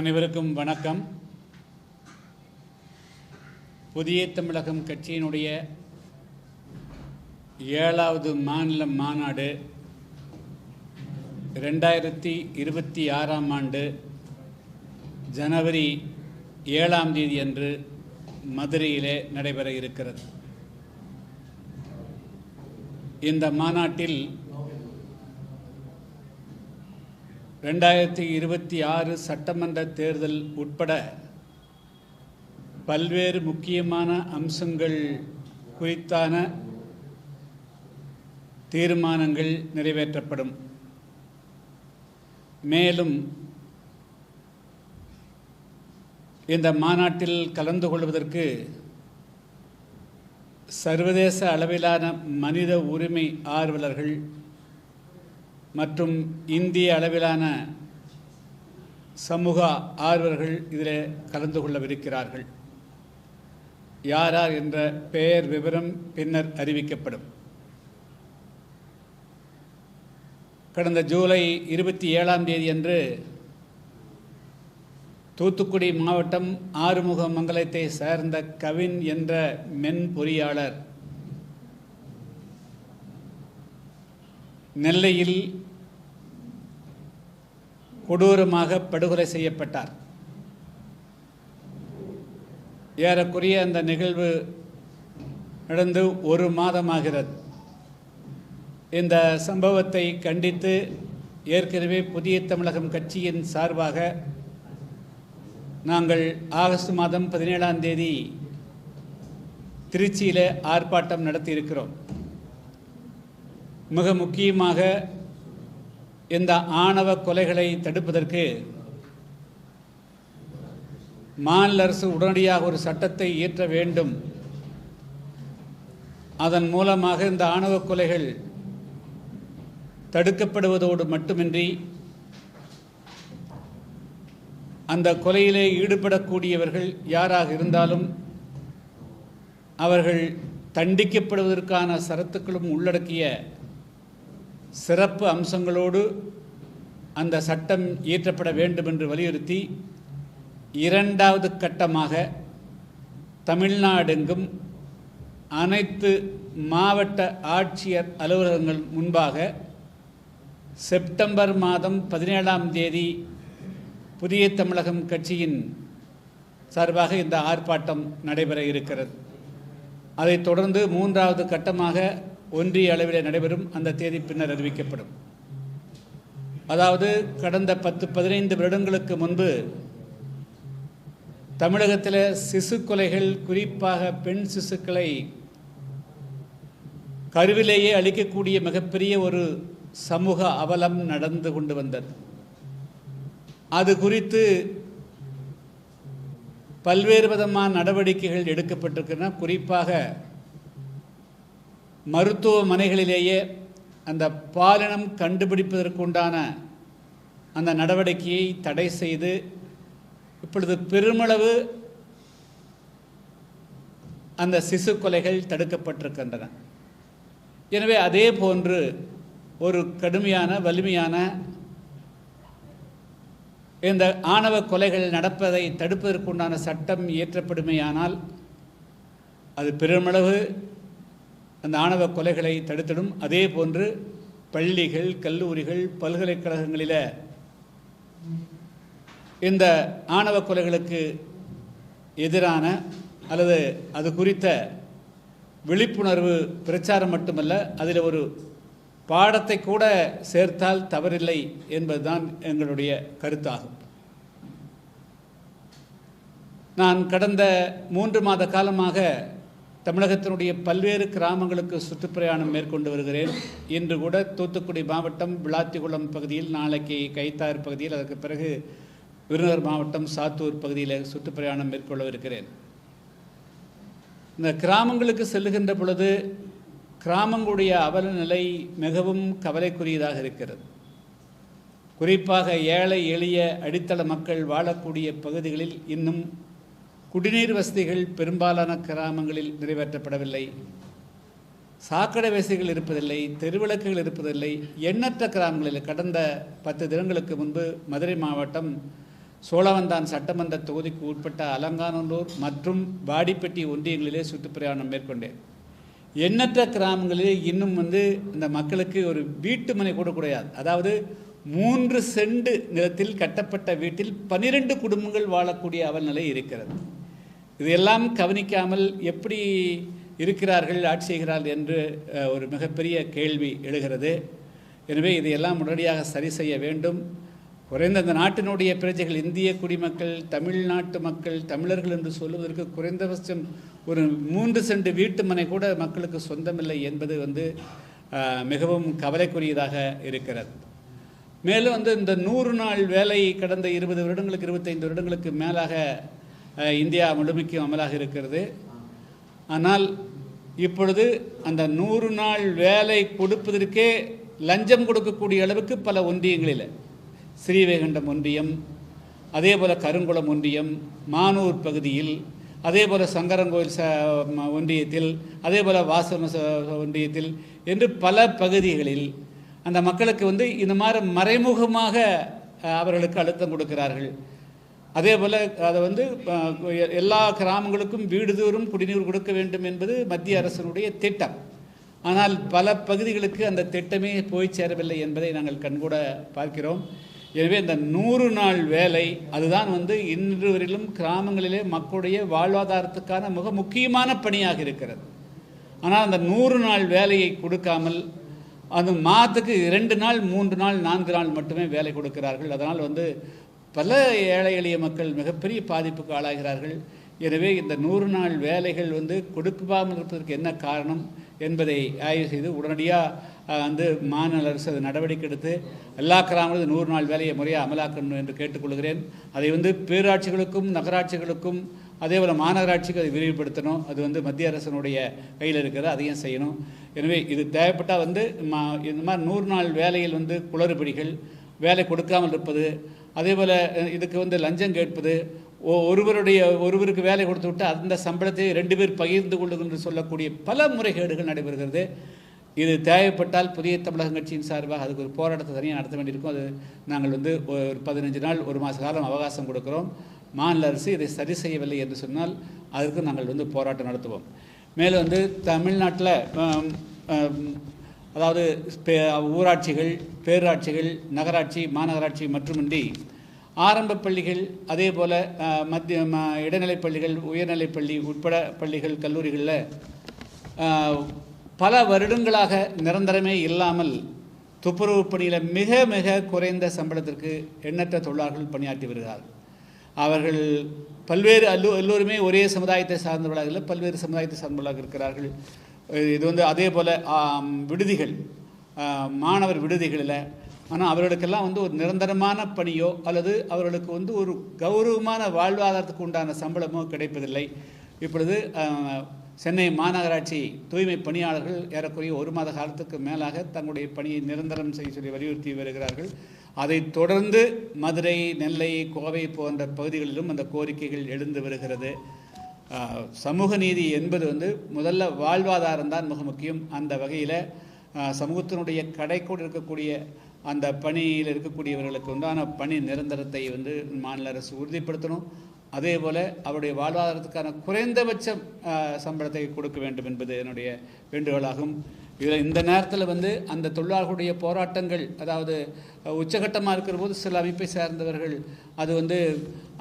அனைவருக்கும் வணக்கம். புதிய தமிழகம் கட்சியினுடைய 7வது மாநில மாநாடு 2026ஆம் ஆண்டு ஜனவரி 7ஆம் தேதி அன்று மதுரையிலே நடைபெற இருக்கிறது. இந்த மாநாட்டில் 2026 சட்டமன்ற தேர்தல் உட்பட பல்வேறு முக்கியமான அம்சங்கள் குறித்தான தீர்மானங்கள் நிறைவேற்றப்படும். மேலும் இந்த மாநாட்டில் கலந்து கொள்வதற்கு சர்வதேச அளவிலான மனித உரிமை ஆர்வலர்கள் மற்றும் இந்திய அளவிலான சமூக ஆர்வலர்கள் இதில் கலந்து கொள்ளவிருக்கிறார்கள். யார் யார் என்ற பெயர் விவரம் பின்னர் அறிவிக்கப்படும். கடந்த ஜூலை 27ஆம் தேதி அன்று தூத்துக்குடி மாவட்டம் ஆறுமுகமங்கலத்தை சேர்ந்த கவின் என்ற மென்பொறியாளர் நெல்லையில் கொடூரமாக படுகொலை செய்யப்பட்டார். ஏறக்குறைய அந்த நிகழ்வு நடந்து ஒரு மாதமாகிறது. இந்த சம்பவத்தை கண்டித்து ஏற்கனவே புதிய தமிழகம் கட்சியின் சார்பாக நாங்கள் ஆகஸ்ட் மாதம் 17ஆம் தேதி திருச்சியில் ஆர்ப்பாட்டம் நடத்தியிருக்கிறோம். மிக முக்கியமாக இந்த ஆணவ கொலைகளை தடுப்பதற்கு மாநில அரசு உடனடியாக ஒரு சட்டத்தை இயற்ற வேண்டும். அதன் மூலமாக இந்த ஆணவ கொலைகள் தடுக்கப்படுவதோடு மட்டுமின்றி அந்த கொலையிலே ஈடுபடக்கூடியவர்கள் யாராக இருந்தாலும் அவர்கள் தண்டிக்கப்படுவதற்கான சரத்துக்களும் உள்ளடக்கிய சிறப்பு அம்சங்களோடு அந்த சட்டம் இயற்றப்பட வேண்டும் என்று வலியுறுத்தி 2வது கட்டமாக தமிழ்நாடெங்கும் அனைத்து மாவட்ட ஆட்சியர் அலுவலகங்கள் முன்பாக செப்டம்பர் மாதம் 17ஆம் தேதி புதிய தமிழகம் கட்சியின் சார்பாக இந்த ஆர்ப்பாட்டம் நடைபெற இருக்கிறது. அதைத் தொடர்ந்து 3வது கட்டமாக ஒன்றிய அளவில் நடைபெறும். அந்த தேதி பின்னர் அறிவிக்கப்படும். அதாவது கடந்த 10-15 வருடங்களுக்கு முன்பு தமிழகத்தில் சிசு கொலைகள், குறிப்பாக பெண் சிசுக்களை கருவிலேயே அளிக்கக்கூடிய மிகப்பெரிய ஒரு சமூக அவலம் நடந்து கொண்டு வந்தது. அது குறித்து பல்வேறு விதமான நடவடிக்கைகள் எடுக்கப்பட்டிருக்கின்றன. குறிப்பாக மருத்துவமனைகளிலேயே அந்த பாலினம் கண்டுபிடிப்பதற்குண்டான அந்த நடவடிக்கையை தடை செய்து இப்பொழுது பெருமளவு அந்த சிசு கொலைகள் தடுக்கப்பட்டிருக்கின்றன. எனவே அதே போன்று ஒரு கடுமையான வலிமையான இந்த ஆணவ கொலைகள் நடப்பதை தடுப்பதற்குண்டான சட்டம் இயற்றப்படுமேயானால் அது பெருமளவு அந்த ஆணவ கொலைகளை தடுத்திடும். அதே போன்று பள்ளிகள், கல்லூரிகள், பல்கலைக்கழகங்களில் இந்த ஆணவ கொலைகளுக்கு எதிரான அல்லது அது குறித்த விழிப்புணர்வு பிரச்சாரம் மட்டுமல்ல, அதில் ஒரு பாடத்தை கூட சேர்த்தால் தவறில்லை என்பதுதான் எங்களுடைய கருத்தாகும். நான் கடந்த 3 மாத காலமாக தமிழகத்தினுடைய பல்வேறு கிராமங்களுக்கு சுற்றுப்பிரயாணம் மேற்கொண்டு வருகிறேன். இன்று கூட தூத்துக்குடி மாவட்டம் விளாத்திகுளம் பகுதியில், நாளைக்கு கைத்தாறு பகுதியில், அதற்கு பிறகு விருதுநகர் மாவட்டம் சாத்தூர் பகுதியில் சுற்றுப்பிரயாணம் மேற்கொள்ளவிருக்கிறேன். இந்த கிராமங்களுக்கு செல்லுகின்ற பொழுது கிராமங்களுடைய அவல நிலை மிகவும் கவலைக்குரியதாக இருக்கிறது. குறிப்பாக ஏழை எளிய அடித்தள மக்கள் வாழக்கூடிய பகுதிகளில் இன்னும் குடிநீர் வசதிகள் பெரும்பாலான கிராமங்களில் நிறைவேற்றப்படவில்லை. சாக்கடை வசதிகள் இருப்பதில்லை, தெருவிளக்குகள் இருப்பதில்லை. எண்ணற்ற கிராமங்களில் கடந்த 10 தினங்களுக்கு முன்பு மதுரை மாவட்டம் சோழவந்தான் சட்டமன்ற தொகுதிக்கு உட்பட்ட அலங்காநல்லூர் மற்றும் வாடிப்பட்டி ஒன்றியங்களிலே சுற்றுப்பிரயாணம் மேற்கொண்டேன். எண்ணற்ற கிராமங்களிலே இன்னும் இந்த மக்களுக்கு ஒரு வீட்டு மனை கூட கிடையாது. அதாவது 3 சென்ட் நிலத்தில் கட்டப்பட்ட வீட்டில் 12 குடும்பங்கள் வாழக்கூடிய அவல்நிலை இருக்கிறது. இதையெல்லாம் கவனிக்காமல் எப்படி இருக்கிறார்கள், ஆட்சி செய்கிறார்கள் என்று ஒரு மிகப்பெரிய கேள்வி எழுகிறது. எனவே இதையெல்லாம் உடனடியாக சரி செய்ய வேண்டும். குறைந்த அந்த நாட்டினுடைய பிரஜைகள், இந்திய குடிமக்கள், தமிழ்நாட்டு மக்கள், தமிழர்கள் என்று சொல்வதற்கு குறைந்தபட்சம் ஒரு 3 சென்ட் வீட்டு மனை கூட மக்களுக்கு சொந்தமில்லை என்பது மிகவும் கவலைக்குரியதாக இருக்கிறது. மேலும் இந்த 100 நாள் வேலை கடந்த 20 வருடங்களுக்கு 25 வருடங்களுக்கு மேலாக இந்தியா முழுமைக்கும் அமலாக இருக்கிறது. ஆனால் இப்பொழுது அந்த 100 நாள் வேலை கொடுப்பதற்கே லஞ்சம் கொடுக்கக்கூடிய அளவுக்கு பல ஒன்றியங்களில், ஸ்ரீவைகுண்டம் ஒன்றியம், அதே போல் கருங்குளம் ஒன்றியம், மானூர் பகுதியில், அதே போல் சங்கரங்கோயில் ஒன்றியத்தில், அதே போல் வாசன ஒன்றியத்தில் என்று பல பகுதிகளில் அந்த மக்களுக்கு இந்த மாதிரி மறைமுகமாக அவர்களுக்கு அழுத்தம் கொடுக்கிறார்கள். அதே போல் அதை எல்லா கிராமங்களுக்கும் வீடுதோறும் குடிநீர் கொடுக்க வேண்டும் என்பது மத்திய அரசினுடைய திட்டம். ஆனால் பல பகுதிகளுக்கு அந்த திட்டமே போய் சேரவில்லை என்பதை நாங்கள் கண்கூட பார்க்கிறோம். எனவே இந்த 100 நாள் வேலை அதுதான் இன்று வரையிலும் கிராமங்களிலே மக்களுடைய வாழ்வாதாரத்துக்கான மிக முக்கியமான பணியாக இருக்கிறது. ஆனால் அந்த 100 நாள் வேலையை கொடுக்காமல் அந்த மாதத்துக்கு 2 நாள் 3 நாள் 4 நாள் மட்டுமே வேலை கொடுக்கிறார்கள். அதனால் பல ஏழை எளிய மக்கள் மிகப்பெரிய பாதிப்புக்கு ஆளாகிறார்கள். எனவே இந்த 100 நாள் வேலைகள் கொடுக்காமல் இருப்பதற்கு என்ன காரணம் என்பதை ஆய்வு செய்து உடனடியாக மாநில அரசு அது நடவடிக்கை எடுத்து எல்லா கிராமங்களும் 100 நாள் வேலையை முறையாக அமலாக்கணும் என்று கேட்டுக்கொள்கிறேன். அதை பேராட்சிகளுக்கும் நகராட்சிகளுக்கும் அதேபோல் மாநகராட்சிக்கு அதை விரிவுபடுத்தணும். அது மத்திய அரசினுடைய கையில் இருக்கிறது, அதையும் செய்யணும். எனவே இது தேவைப்பட்டால் இந்த மாதிரி 100 நாள் வேலையில் குளறுபடிகள், வேலை கொடுக்காமல் இருப்பது, அதேபோல் இதுக்கு லஞ்சம் கேட்பது, ஒருவருக்கு வேலை கொடுத்து விட்டு அந்த சம்பளத்தை 2 பேர் பகிர்ந்து கொள்ளுங்கள் என்று சொல்லக்கூடிய பல முறைகேடுகள் நடைபெறுகிறது. இது தேவைப்பட்டால் புதிய தமிழகம் கட்சியின் சார்பாக அதுக்கு ஒரு போராட்டத்தை தனியாக நடத்த வேண்டியிருக்கும். அது நாங்கள் ஒரு 15 நாள் 1 மாத காலம் அவகாசம் கொடுக்குறோம். மாநில அரசு இதை சரி செய்யவில்லை என்று சொன்னால் அதற்கு நாங்கள் போராட்டம் நடத்துவோம். மேலும் தமிழ்நாட்டில் அதாவது ஊராட்சிகள், பேராட்சிகள், நகராட்சி, மாநகராட்சி மட்டுமின்றி ஆரம்ப பள்ளிகள், அதே போல் மத்திய இடைநிலைப் பள்ளிகள், உயர்நிலைப்பள்ளி உட்பட பள்ளிகள், கல்லூரிகளில் பல வருடங்களாக நிரந்தரமே இல்லாமல் துப்புரவு பணியில் மிக மிக குறைந்த சம்பளத்திற்கு எண்ணற்ற தொழிலாளர்கள் பணியாற்றி வருகிறார்கள். அவர்கள் பல்வேறு எல்லோருமே ஒரே சமுதாயத்தை சார்ந்தவர்களாக இல்லை, பல்வேறு சமுதாயத்தை சார்ந்தவர்களாக இருக்கிறார்கள். இது அதே போல் விடுதிகள், மாணவர் விடுதிகளில், ஆனால் அவர்களுக்கெல்லாம் ஒரு நிரந்தரமான பணியோ அல்லது அவர்களுக்கு ஒரு கௌரவமான வாழ்வாதாரத்துக்கு உண்டான சம்பளமோ கிடைப்பதில்லை. இப்பொழுது சென்னை மாநகராட்சி தூய்மை பணியாளர்கள் ஏறக்குறைய 1 மாத காலத்துக்கு மேலாக தங்களுடைய பணியை நிரந்தரம் செய்ய சொல்லி வலியுறுத்தி வருகிறார்கள். அதைத் தொடர்ந்து மதுரை, நெல்லை, கோவை போன்ற பகுதிகளிலும் அந்த கோரிக்கைகள் எழுந்து வருகிறது. சமூக நீதி என்பது முதல்ல வாழ்வாதாரம் தான் மிக முக்கியம். அந்த வகையில் சமூகத்தினுடைய கடைக்கோடு இருக்கக்கூடிய அந்த பணியில் இருக்கக்கூடியவர்களுக்கு உண்டான பணி நிரந்தரத்தை மாநில அரசு உறுதிப்படுத்தணும். அதே போல் அவருடைய வாழ்வாதாரத்துக்கான குறைந்தபட்ச சம்பளத்தை கொடுக்க வேண்டும் என்பது என்னுடைய வேண்டுகோளாகும். இதில் இந்த நேரத்தில் அந்த தொழிலாளர்களுடைய போராட்டங்கள், அதாவது உச்சகட்டமாக இருக்கிற போது சில அமைப்பை சார்ந்தவர்கள் அது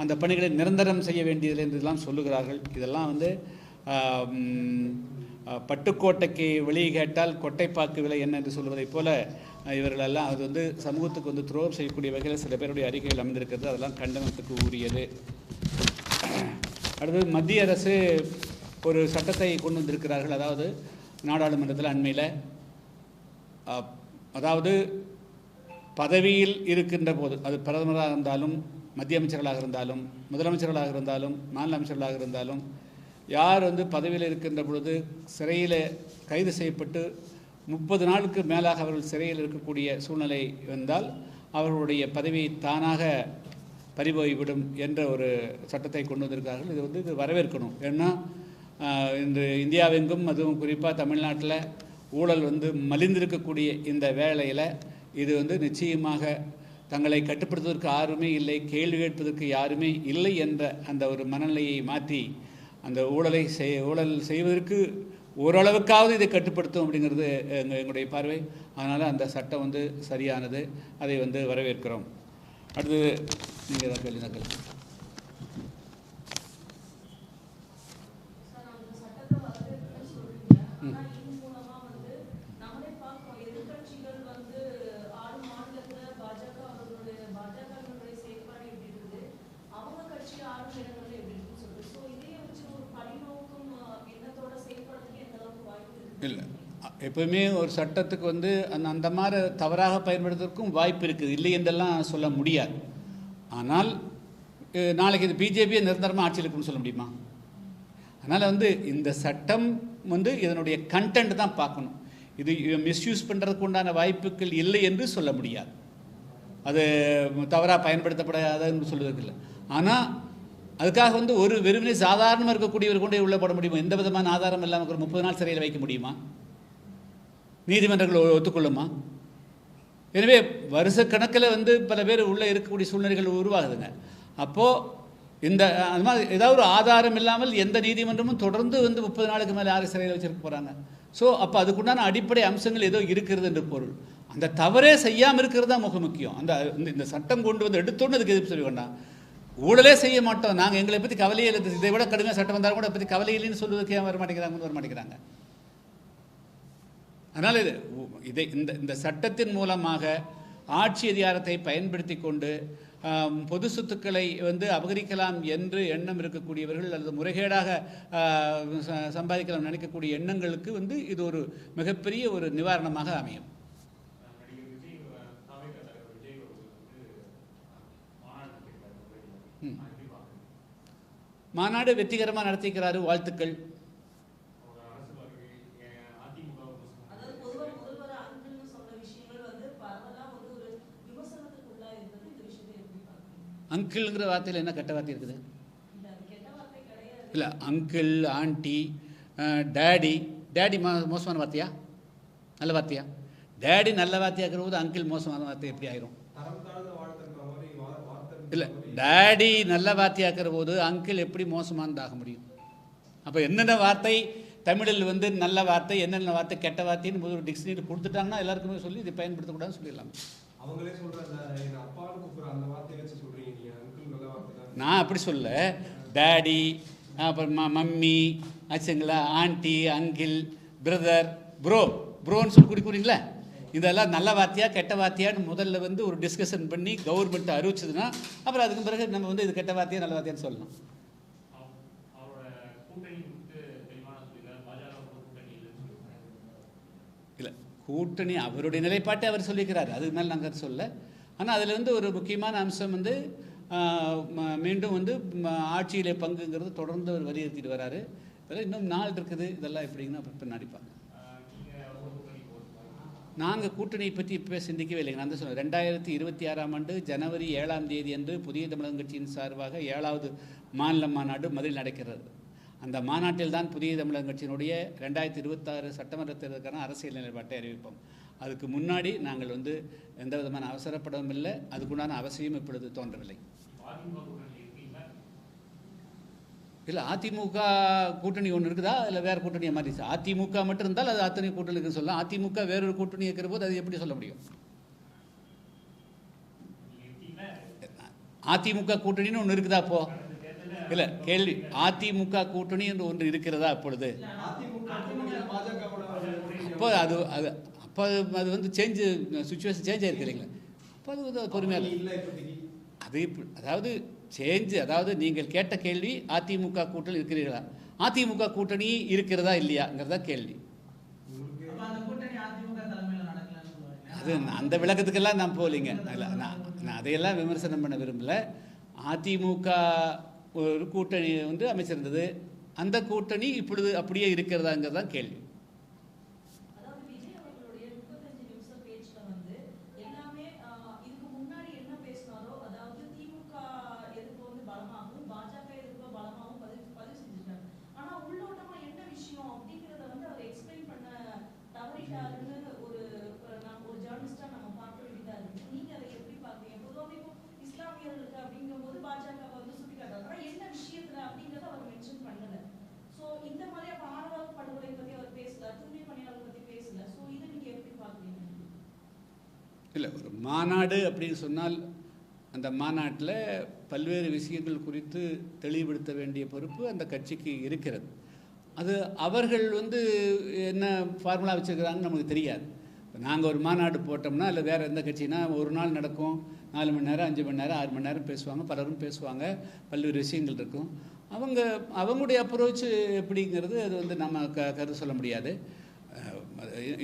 அந்த பணிகளை நிரந்தரம் செய்ய வேண்டியதில்லை என்றெல்லாம் சொல்லுகிறார்கள். இதெல்லாம் பட்டுக்கோட்டைக்கு வெளியே கேட்டால் கொட்டைப்பாக்கு விலை என்ன என்று சொல்வதைப் போல இவர்களெல்லாம் அது சமூகத்துக்கு துரோகம் செய்யக்கூடிய வகையில் சில பேருடைய அறிக்கைகள் அமைந்திருக்கிறது. அதெல்லாம் கண்டனத்துக்கு உரியது. அடுத்து மத்திய அரசு ஒரு சட்டத்தை கொண்டு வந்திருக்கிறார்கள். அதாவது நாடாளுமன்றத்தில் அண்மையில், அதாவது பதவியில் இருக்கின்ற போது, அது பிரதமராக இருந்தாலும், மத்திய அமைச்சர்களாக இருந்தாலும், முதலமைச்சர்களாக இருந்தாலும், மாநில அமைச்சர்களாக இருந்தாலும், யார் பதவியில் இருக்கின்ற பொழுது சிறையில் கைது செய்யப்பட்டு 30 நாளுக்கு மேலாக அவர்கள் சிறையில் இருக்கக்கூடிய சூழ்நிலை வந்தால் அவர்களுடைய பதவி தானாக பறிபோய்விடும் என்ற ஒரு சட்டத்தை கொண்டு வந்திருக்கார்கள். இது வரவேற்கணும். ஏன்னா இன்று இந்தியாவெங்கும், அதுவும் குறிப்பாக தமிழ்நாட்டில் ஊழல் மலிந்திருக்கக்கூடிய இந்த வேளையில் இது நிச்சயமாக தங்களை கட்டுப்படுத்துவதற்கு யாருமே இல்லை, கேள்வி கேட்பதற்கு யாருமே இல்லை என்ற அந்த ஒரு மனநிலையை மாற்றி அந்த ஊழல் செய்வதற்கு ஓரளவுக்காவது இதை கட்டுப்படுத்தும் அப்படிங்கிறது எங்களுடைய பார்வை. அதனால் அந்த சட்டம் வந்து சரியானது, அதை வந்து வரவேற்கிறோம். அடுத்தது நீங்கள் ஏதாவது கேள்வி நக்கல். இல்லை, எப்பவுமே ஒரு சட்டத்துக்கு வந்து அந்த மாதிரி தவறாக பயன்படுத்துவதற்கும் வாய்ப்பு இருக்குது, இல்லை என்றெல்லாம் சொல்ல முடியாது. ஆனால் நாளைக்கு இது பிஜேபியை நிரந்தரமாக ஆட்சியில் இருக்குன்னு சொல்ல முடியுமா? அதனால் வந்து இந்த சட்டம் வந்து இதனுடைய கண்டென்ட் தான் பார்க்கணும். இது மிஸ்யூஸ் பண்ணுறதுக்கு உண்டான வாய்ப்புகள் இல்லை என்று சொல்ல முடியாது, அது தவறாக பயன்படுத்தப்படாதுன்னு சொல்வதற்கு இல்லை. ஆனால் அதுக்காக வந்து ஒரு வெறுமனே சாதாரணமாக இருக்கக்கூடியவர் கொண்டே உள்ளே போட முடியுமா? எந்த விதமான ஆதாரம் இல்லாமல் ஒரு 30 நாள் சிறையில் வைக்க முடியுமா? நீதிமன்றங்கள் ஒத்துக்கொள்ளுமா? எனவே வருஷக்கணக்கில் வந்து பல பேர் உள்ளே இருக்கக்கூடிய சூழ்நிலைகள் உருவாகுதுங்க. அப்போது இந்த அது மாதிரி ஏதாவது ஒரு ஆதாரம் இல்லாமல் எந்த நீதிமன்றமும் தொடர்ந்து வந்து 30 நாளுக்கு மேலே யாரும் சிறையில் வச்சுருக்க போகிறாங்க. ஸோ அப்போ அதுக்குண்டான அடிப்படை அம்சங்கள் ஏதோ இருக்கிறது என்று பொருள். அந்த தவறே செய்யாமல் இருக்கிறது தான் மிக முக்கியம். இந்த சட்டம் கொண்டு வந்து எடுத்தோன்னு அதுக்கு எதிர்ப்பு சொல்ல வேண்டாம். ஊழலே செய்ய மாட்டோம், நாங்கள் எங்களை பற்றி கவலையே இல்லை, இதை விட கடுமையாக சட்டம் வந்தாலும் கூட பற்றி கவலை இல்லைன்னு சொல்வதற்கு ஏன் வரமாட்டேங்கிறாங்க. அதனால் இந்த சட்டத்தின் மூலமாக ஆட்சி அதிகாரத்தை பயன்படுத்தி கொண்டு பொது சொத்துக்களை வந்து அபகரிக்கலாம் என்று எண்ணம் இருக்கக்கூடியவர்கள் அல்லது முறைகேடாக சம்பாதிக்கலாம் நினைக்கக்கூடிய எண்ணங்களுக்கு வந்து இது ஒரு மிகப்பெரிய ஒரு நிவாரணமாக அமையும். மாநாடு வெற்றிகரமாக நடத்திக்கிறாரு, வாழ்த்துக்கள். அங்கிள்ங்கிற வார்த்தையில் என்ன கெட்ட வார்த்தை இருக்குது? இல்லை, அங்கிள், ஆண்டி, டேடி மோசமான வார்த்தையா நல்ல வார்த்தையா? டேடி நல்ல வார்த்தையாக்குற போது அங்கிள் மோசமான வார்த்தை எப்படி ஆயிரும்? இல்லை, டேடி நல்ல வார்த்தையாக்குற போது அங்கிள் எப்படி மோசமானதாக முடியும்? அப்போ என்னென்ன வார்த்தை தமிழில் வந்து நல்ல வார்த்தை, என்னென்ன வார்த்தை கெட்ட வார்த்தைன்னு ஒரு டிக்ஷனரி கொடுத்துட்டாங்கன்னா எல்லாருக்குமே சொல்லி இதை பயன்படுத்தக்கூடாதுன்னு சொல்லிடலாம். அவங்களே சொல்றாங்க, அப்பான்னு கூப்பிடுற அந்த வார்த்தையை வச்சு சொல்றீங்க நீங்க. அங்கிள் நல்ல வார்த்தை தான். நான் அப்படி சொல்ல, டேடி, அப்புறம் மம்மி, ஆச்சுங்களா, ஆண்டி, அங்கிள், பிரதர், ப்ரோன்னு சொல்லி குடிக்கிறீங்களா? இதெல்லாம் நல்ல வார்த்தையா கெட்ட வார்த்தையான்னு முதல்ல வந்து ஒரு டிஸ்கஷன் பண்ணி கவர்மெண்ட் அறிவிச்சதுன்னா அப்புறம் அதுக்கு பிறகு நம்ம வந்து இது கெட்ட வார்த்தையா நல்ல வார்த்தையான்னு சொல்லலாம். இல்லை, கூட்டணி அவருடைய நிலைப்பாட்டை அவர் சொல்லிக்கிறார், அதுக்கு மேலே நாங்கள் சொல்ல. ஆனால் அதில் வந்து ஒரு முக்கியமான அம்சம் வந்து மீண்டும் வந்து ஆட்சியிலே பங்குங்கிறது தொடர்ந்து அவர் வலியுறுத்திட்டு வராரு. இதெல்லாம் இன்னும் நாள் இருக்குது, இதெல்லாம் எப்படிங்கன்னா அப்புறம் பின்னாடி பார்க்க. நாங்கள் கூட்டணியை பற்றி இப்போ சிந்திக்கவே இல்லைங்க. நான் தான் சொன்னேன், 2026ஆம் ஆண்டு ஜனவரி 7ஆம் தேதி அன்று புதிய தமிழகம் கட்சியின் சார்பாக 7வது மாநில மாநாடு மதுரையில் நடக்கிறது. அந்த மாநாட்டில் தான் புதிய தமிழகம் கட்சியினுடைய 2026 சட்டமன்ற தேர்தலுக்கான அரசியல் நிலைப்பாட்டை அறிவிப்போம். அதுக்கு முன்னாடி நாங்கள் வந்து எந்த விதமான அவசரப்படவும் இல்லை, அதுக்குண்டான அவசியம் இப்பொழுது தோன்றவில்லை. இல்லை, அதிமுக கூட்டணி ஒன்று இருக்குதா இல்லை வேறு கூட்டணியை மாறிச்சு? அதிமுக மட்டும் இருந்தால் அது அத்தனை கூட்டணி இருக்குன்னு சொல்லலாம். அதிமுக வேறொரு கூட்டணி இருக்கிற போது அது எப்படி சொல்ல முடியும்? அதிமுக கூட்டணின்னு ஒன்று இருக்குதா அப்போ? இல்லை, கேள்வி, அதிமுக கூட்டணி என்று ஒன்று இருக்கிறதா அப்பொழுது? அப்போ அது வந்து சுச்சுவேஷன் சேஞ்ச் ஆயிருக்கு இல்லைங்களா? அப்போ அது வந்து பொறுமையாக அது அதாவது சேஞ்சு, அதாவது நீங்கள் கேட்ட கேள்வி அதிமுக கூட்டணி இருக்கிறீர்களா, அதிமுக கூட்டணி இருக்கிறதா இல்லையாங்கிறதா கேள்வி. அது அந்த விளக்கத்துக்கெல்லாம் நான் போகலிங்க. இல்லை, நான் அதையெல்லாம் விமர்சனம் பண்ண விரும்பல. அதிமுக ஒரு கூட்டணி வந்து அமைச்சிருந்தது, அந்த கூட்டணி இப்பொழுது அப்படியே இருக்கிறதாங்கிறது தான் கேள்வி. மாநாடு அப்படின்னு சொன்னால் அந்த மாநாட்டில் பல்வேறு விஷயங்கள் குறித்து தெளிவுபடுத்த வேண்டிய பொறுப்பு அந்த கட்சிக்கு இருக்கிறது. அது அவர்கள் என்ன ஃபார்முலா வச்சுருக்கிறாங்கன்னு நமக்கு தெரியாது. நாங்கள் ஒரு மாநாடு போட்டோம்னா இல்லை வேறு எந்த கட்சினா ஒரு நாள் நடக்கும், 4 மணி நேரம் 5 மணி நேரம் 6 மணி நேரம் பேசுவாங்க, பலரும் பேசுவாங்க, பல்வேறு விஷயங்கள் இருக்கும். அவங்களுடைய அப்ரோச் எப்படிங்கிறது அது நம்ம கருத்து சொல்ல முடியாது.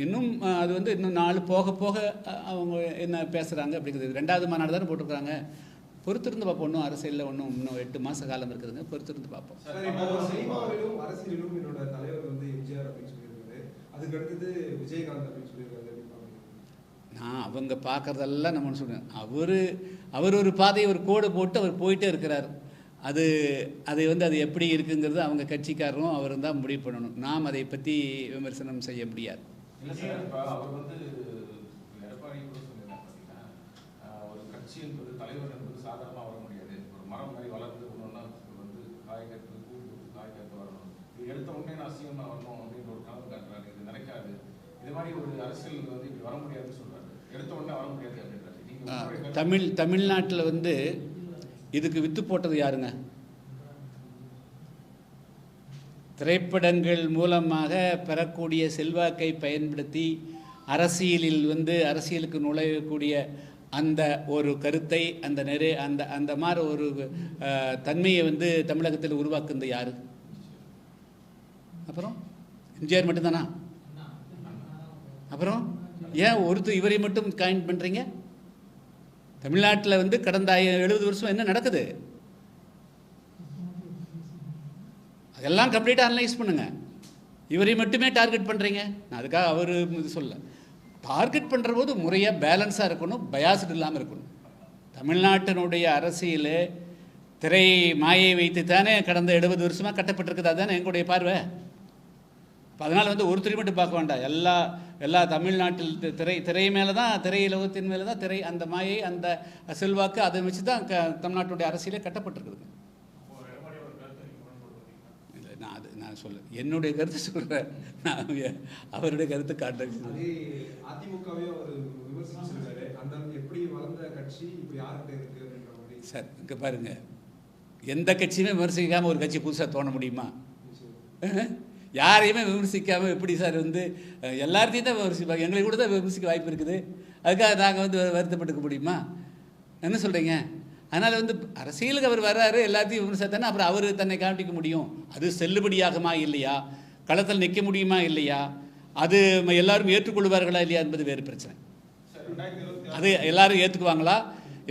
இன்னும் அது இன்னும் நாள் போக போக அவங்க என்ன பேசுகிறாங்க அப்படிங்கிறது. 2வது மாநாடு தானே போட்டிருக்காங்க, பொறுத்திருந்து பார்ப்போம். ஒன்றும் அரசியலில் இன்னும் 8 மாத காலம் இருக்குதுங்க, பொறுத்திருந்து பார்ப்போம். சினிமாவிலும் அரசியலிலும் என்னோட தலைவர் எம்ஜிஆர் அப்படின்னு சொல்லியிருக்காரு, அதுக்கு அடுத்தது விஜயகாந்த் அப்படின்னு சொல்லியிருக்காரு. நான் அவங்க பார்க்குறதெல்லாம் நம்ம சொல்லுவேன். அவர் ஒரு பாதையை ஒரு கோடு போட்டு அவர் போயிட்டே இருக்கிறார். அதை அது எப்படி இருக்குங்கிறது அவங்க கட்சிக்காரரும் அவரும் தான் முடிவு பண்ணணும். நாம் அதை பற்றி விமர்சனம் செய்ய முடியாது. இல்லை சார், இப்போ அவர் எடப்பாடி கூட சொல்லியிருக்காங்க பார்த்தீங்கன்னா, ஒரு கட்சி என்பது தலைவர் என்பது சாதாரணமாக வர முடியாது. ஒரு மரம் மாதிரி வளர்ந்து ஒன்றுன்னா காய் கற்று பூ காய் கற்று வரணும். இது எடுத்த உடனே நான் சிஎம்மாக வரணும் அப்படின்னு ஒரு கனவு காட்டுறாரு. இது நினைக்காது. இது மாதிரி ஒரு அரசியல் இப்படி வர முடியாதுன்னு சொல்கிறாரு. எடுத்த உடனே வர முடியாது அப்படின்றாரு. தமிழ்நாட்டில் இதுக்கு வித்து போட்டது யாருங்க? திரைப்படங்கள் மூலமாக பெறக்கூடிய செல்வாக்கை பயன்படுத்தி அரசியலில் அரசியலுக்கு நுழையக்கூடிய அந்த ஒரு கருத்தை அந்த மாதிரி ஒரு தன்மையை தமிழகத்தில் உருவாக்குறது யாரு? அப்புறம் எம்ஜிஆர் மட்டும்தானா? அப்புறம் ஏன் இவரை மட்டும் காயின் பண்ணுறீங்க? தமிழ்நாட்டில் கடந்த 70 வருஷம் என்ன நடக்குது அதெல்லாம் கம்ப்ளீட்டாக அனலைஸ் பண்ணுங்கள். இவரை மட்டுமே டார்கெட் பண்ணுறீங்க. நான் அதுக்காக அவர் சொல்ல டார்கெட் பண்ணுற போது முறையாக பேலன்ஸாக இருக்கணும், பயாஸ்டு இல்லாமல் இருக்கணும். தமிழ்நாட்டினுடைய அரசியல் திரை மாயை வைத்து தானே கடந்த 70 வருஷமாக கட்டப்பட்டிருக்குது. அதுதானே எங்களுடைய பார்வை. அதனால் ஒருத்தர் மட்டும் பார்க்க வேண்டாம். எல்லா தமிழ்நாட்டில் திரை மேலே தான், திரையுலகத்தின் மேலே தான் திரை அந்த மாயை அந்த செல்வாக்கு அதை வச்சு தான் தமிழ்நாட்டுடைய அரசியலே கட்டப்பட்டிருக்குதுங்க. இல்லை, நான் சொல்ல என்னுடைய கருத்து சொல்கிறேன். நான் அவருடைய கருத்து காட்டுறேன். அதிமுகவே அவர் விமர்சிச்சிருக்காரு. அந்த எப்படி வளர்ந்த கட்சி இப்போ யார்கிட்ட இருக்கு அப்படின்ற மாதிரி. சார் இங்கே பாருங்கள், எந்த கட்சியுமே விமர்சிக்காமல் ஒரு கட்சி புதுசாக தோண முடியுமா? யாரையுமே விமர்சிக்காமல் எப்படி சார் எல்லாத்தையும் தான் விமர்சிப்பாங்க. எங்களை கூட தான் விமர்சிக்க வாய்ப்பு இருக்குது. அதுக்காக நாங்கள் வருத்தப்பட்டுக்க முடியுமா? என்ன சொல்கிறீங்க? அதனால் அரசியலுக்கு அவர் வர்றாரு, எல்லாத்தையும் விமர்சித்தானே அப்புறம் அவர் தன்னை காண்பிக்க முடியும். அது செல்லுபடியாகுமா இல்லையா, களத்தில் நிற்க முடியுமா இல்லையா, அது எல்லாரும் ஏற்றுக்கொள்வார்களா இல்லையா என்பது வேறு பிரச்சனை. அது எல்லாரும் ஏற்றுக்குவாங்களா,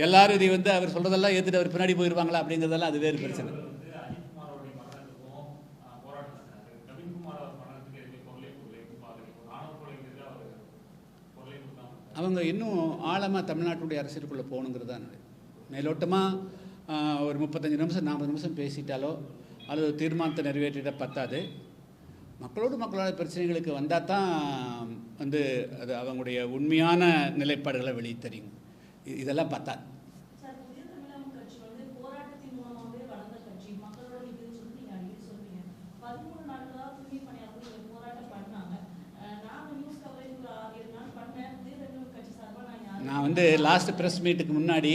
எல்லாரும் இதை அவர் சொல்கிறதெல்லாம் ஏற்றுட்டு அவர் பின்னாடி போயிடுவாங்களா அப்படிங்கிறதெல்லாம் அது வேறு பிரச்சனை. அவங்க இன்னும் ஆழமாக தமிழ்நாட்டுடைய அரசியலுக்குள்ளே போகணுங்கிறது தான். மேலோட்டமாக ஒரு 35 நிமிஷம் 40 நிமிஷம் பேசிட்டாலோ அல்லது தீர்மானத்தை நிறைவேற்றிட பத்தாது. மக்களோட பிரச்சனைகளுக்கு வந்தால் தான் அது அவங்களுடைய உண்மையான நிலைப்பாடுகளை வெளியே தெரியும். இதெல்லாம் பத்தாது. நான் லாஸ்ட் ப்ரெஸ் மீட்டுக்கு முன்னாடி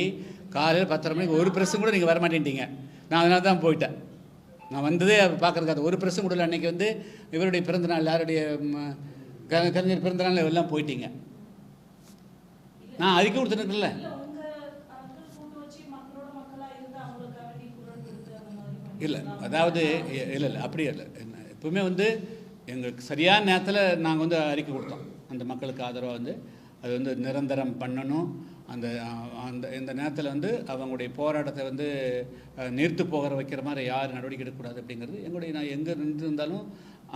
காலையில் 10:30 மணிக்கு ஒரு ப்ரெஸ்ஸும் கூட நீங்கள் வரமாட்டேன்ட்டீங்க. நான் அதனால தான் போயிட்டேன். நான் வந்ததே பார்க்குறதுக்காக ஒரு ப்ரெஸ்ஸும் கூட அன்றைக்கி இவருடைய பிறந்தநாள், யாருடைய கலைஞர் பிறந்தநாள் எல்லாம் போயிட்டீங்க. நான் அறிக்கை கொடுத்துருக்கல. இல்லை அதாவது இல்லை அப்படி இல்லை. எப்பவுமே எங்களுக்கு சரியான நேரத்தில் நாங்கள் அறிக்கை கொடுத்தோம். அந்த மக்களுக்கு ஆதரவாக அது நிரந்தரம் பண்ணணும். இந்த நேரத்தில் அவங்களுடைய போராட்டத்தை நிறுத்து போகிற வைக்கிற மாதிரி யார் நடவடிக்கை எடுக்கக்கூடாது அப்படிங்கிறது நான் எங்கே நின்று இருந்தாலும்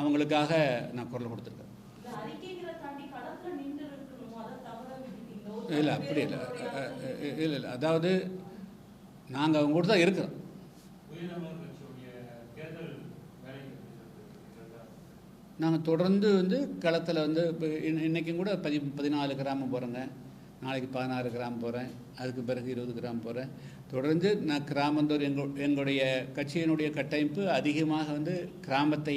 அவங்களுக்காக நான் குரல் கொடுத்துருக்கேன். இல்லை அப்படி இல்லை இல்லை இல்லை அதாவது நாங்கள் அவங்க கூட தான் இருக்கிறோம். நாங்கள் தொடர்ந்து களத்தில் இப்போ இன்றைக்கும் கூட 14 கிராமம் போகிறேங்க, நாளைக்கு 16 கிராம் போகிறேன், அதுக்கு பிறகு 20 கிராம் போகிறேன். தொடர்ந்து நான் கிராமந்தோறும் எங்களுடைய கட்சியினுடைய கட்டமைப்பு அதிகமாக வந்து கிராமத்தை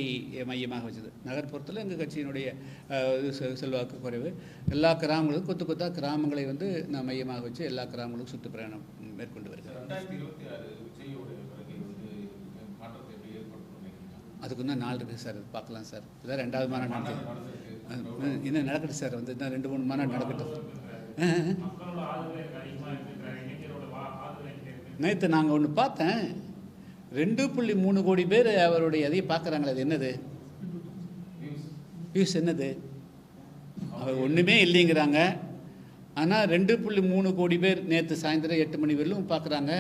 மையமாக வச்சது. நகர்ப்புறத்தில் எங்கள் கட்சியினுடைய செல்வாக்கு குறைவு. எல்லா கிராமங்களுக்கும் கொத்து கொத்தா கிராமங்களை வந்து நான் மையமாக வச்சு எல்லா கிராமங்களுக்கும் சுற்றுப்பிரயாணம் மேற்கொண்டு வருகிறேன். 2026 விஜயோடைய வருகை வந்து மாற்றத்தை எப்படி ஏற்படுத்தும்? அதுக்கு இன்னும் நாள் இருக்குது சார், பார்க்கலாம் சார். இதான் 2வது மாநாடு நடக்குது, இன்னும் நடக்கட்டும் சார். வந்து இன்னும் 2-3 மாநாடு நடக்கட்டும். நேற்று நாங்கள் ஒன்று பார்த்தேன், 2.3 கோடி பேர் அவருடைய அதையை பார்க்குறாங்களே. அது என்னது வியூஸ்? என்னது? அவர் ஒன்றுமே இல்லைங்கிறாங்க. ஆனால் 2.3 கோடி பேர் நேற்று சாயந்தரம் 8 மணி வரையிலும் பார்க்குறாங்க.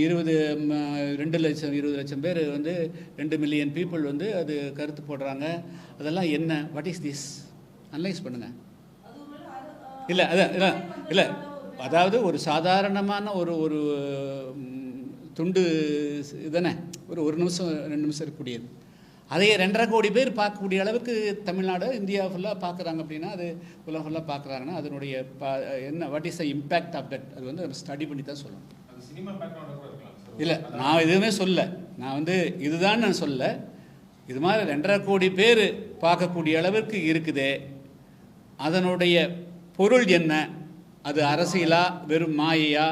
20 லட்சம் பேர் வந்து 2 மில்லியன் பீப்புள் வந்து அது கருத்து போடுறாங்க. அதெல்லாம் என்ன? What is this? அனலைஸ் பண்ணுங்கள். இல்லை அதான் இல்லை, அதாவது ஒரு சாதாரணமான ஒரு துண்டு இதுதானே, ஒரு நிமிஷம் 2 நிமிஷம் இருக்கக்கூடியது. அதையே 2.5 கோடி பேர் பார்க்கக்கூடிய அளவுக்கு தமிழ்நாடு இந்தியா ஃபுல்லாக பார்க்குறாங்க அப்படின்னா, அது உலகம் ஃபுல்லாக பார்க்குறாங்கன்னா அதனுடைய என்ன, what is the impact of that? அது வந்து நம்ம ஸ்டடி பண்ணி தான் சொல்லணும். இல்லை, நான் எதுவுமே சொல்ல, நான் வந்து இதுதான் நான் சொல்ல. இது மாதிரி 2.5 கோடி பேர் பார்க்கக்கூடிய அளவிற்கு இருக்குதே, அதனுடைய பொருள் என்ன? அது அரசியலா, வெறும் மாயையா,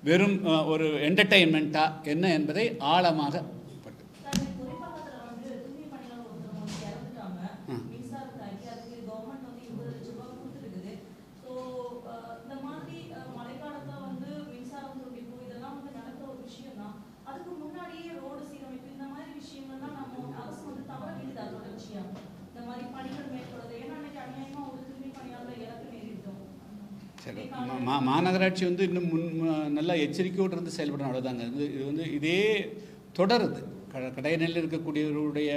வெறும் ஒரு என்டர்டெயின்மெண்ட்டா என்ன என்பதை ஆழமாக மாநகராட்சி வந்து இன்னும் நல்லா எச்சரிக்கையோடு இருந்து செயல்படணும், அவ்வளோதாங்க. இது வந்து இதே தொடருது. கடைநிலையில் இருக்கக்கூடியவருடைய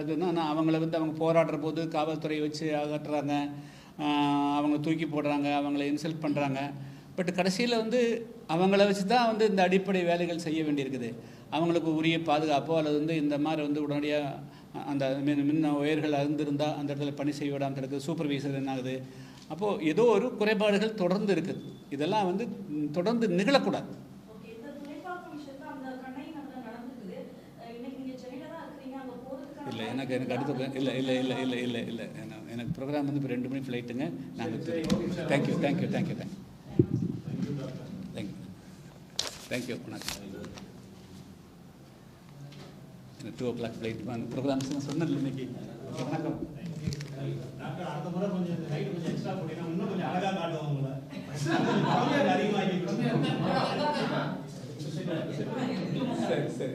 இதுன்னா, ஆனால் அவங்கள வந்து அவங்க போராடுற போது காவல்துறையை வச்சு அகற்றுறாங்க, அவங்க தூக்கி போடுறாங்க, அவங்கள இன்சல்ட் பண்ணுறாங்க. பட் கடைசியில் வந்து அவங்கள வச்சு தான் வந்து இந்த அடிப்படை வேலைகள் செய்ய வேண்டியிருக்குது. அவங்களுக்கு உரிய பாதுகாப்போ அல்லது வந்து இந்த மாதிரி வந்து உடனடியாக அந்த மின்ன உயர்கள் இருந்திருந்தால் அந்த இடத்துல பணி செய்ய விடாமல் இருக்குது. சூப்பர்வைசர் என்ன ஆகுது? அப்போது ஏதோ ஒரு குறைபாடுகள் தொடர்ந்து இருக்குது. இதெல்லாம் வந்து தொடர்ந்து நிகழக்கூடாது. இல்லை, எனக்கு அடுத்த இல்லை எனக்கு ப்ரோக்ராம் வந்து இப்போ 2 மணி ஃப்ளைட்டுங்க. நாங்கள் தேங்க்யூ. வணக்கம். 2 o'clock ஃப்ளைட் ப்ரோக்ராம்ஸ் சொன்னதில்லை இன்னைக்கு. வணக்கம். அடுத்த முறை கொஞ்சம் லைட் கொஞ்சம் எக்ஸ்ட்ரா போட்டீங்கன்னா இன்னும் கொஞ்சம் அழகா காட்டுவோம் உங்களை. அதிகமாகி சரி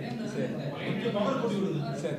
பவர் போட்டு விடுங்க. சரி